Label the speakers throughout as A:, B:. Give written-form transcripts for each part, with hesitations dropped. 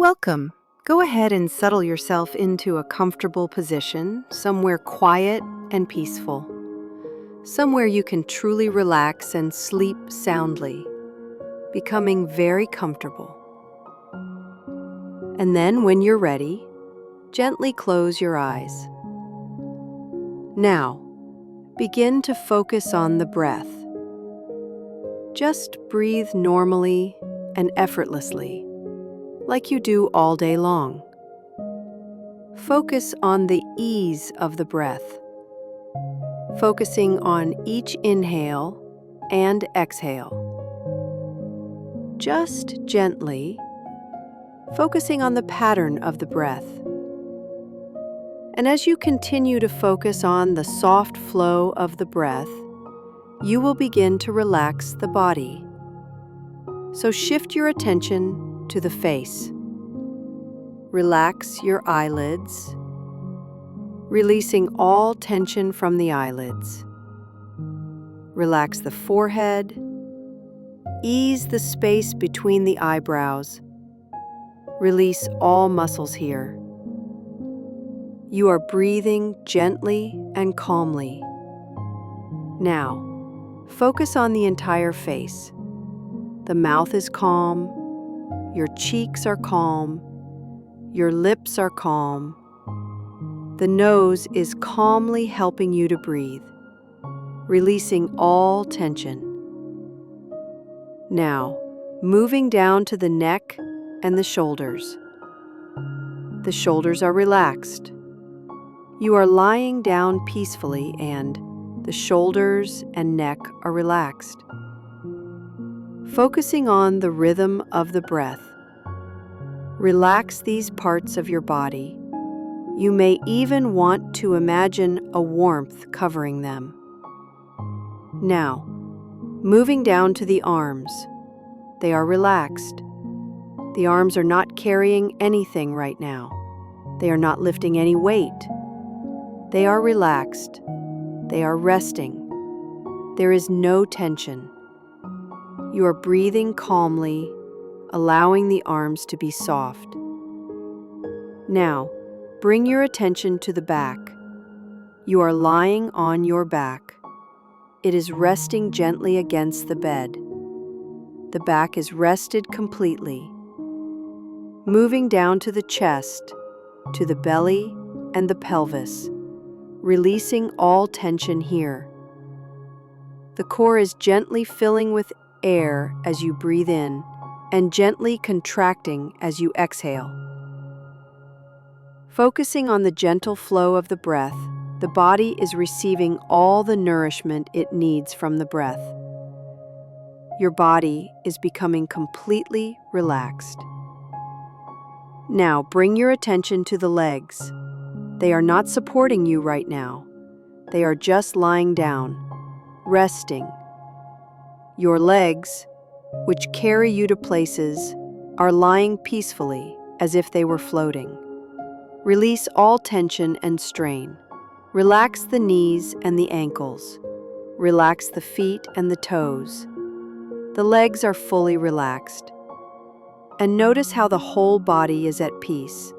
A: Welcome. Go ahead and settle yourself into a comfortable position, somewhere quiet and peaceful. Somewhere you can truly relax and sleep soundly, becoming very comfortable. And then, when you're ready, gently close your eyes. Now, begin to focus on the breath. Just breathe normally and effortlessly, like you do all day long. Focus on the ease of the breath, focusing on each inhale and exhale. Just gently, focusing on the pattern of the breath. And as you continue to focus on the soft flow of the breath, you will begin to relax the body. So shift your attention to the face. Relax your eyelids, releasing all tension from the eyelids. Relax the forehead. Ease the space between the eyebrows. Release all muscles here. You are breathing gently and calmly. Now, focus on the entire face. The mouth is calm. Your cheeks are calm. Your lips are calm. The nose is calmly helping you to breathe, releasing all tension. Now, moving down to the neck and the shoulders. The shoulders are relaxed. You are lying down peacefully and the shoulders and neck are relaxed. Focusing on the rhythm of the breath. Relax these parts of your body. You may even want to imagine a warmth covering them. Now, moving down to the arms. They are relaxed. The arms are not carrying anything right now. They are not lifting any weight. They are relaxed. They are resting. There is no tension. You are breathing calmly, allowing the arms to be soft. Now, bring your attention to the back. You are lying on your back. It is resting gently against the bed. The back is rested completely. Moving down to the chest, to the belly and the pelvis, releasing all tension here. The core is gently filling with air as you breathe in, and gently contracting as you exhale. Focusing on the gentle flow of the breath, the body is receiving all the nourishment it needs from the breath. Your body is becoming completely relaxed. Now bring your attention to the legs. They are not supporting you right now. They are just lying down, resting. Your legs, which carry you to places, are lying peacefully as if they were floating. Release all tension and strain. Relax the knees and the ankles. Relax the feet and the toes. The legs are fully relaxed. And notice how the whole body is at peace.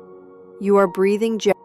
A: You are breathing gently.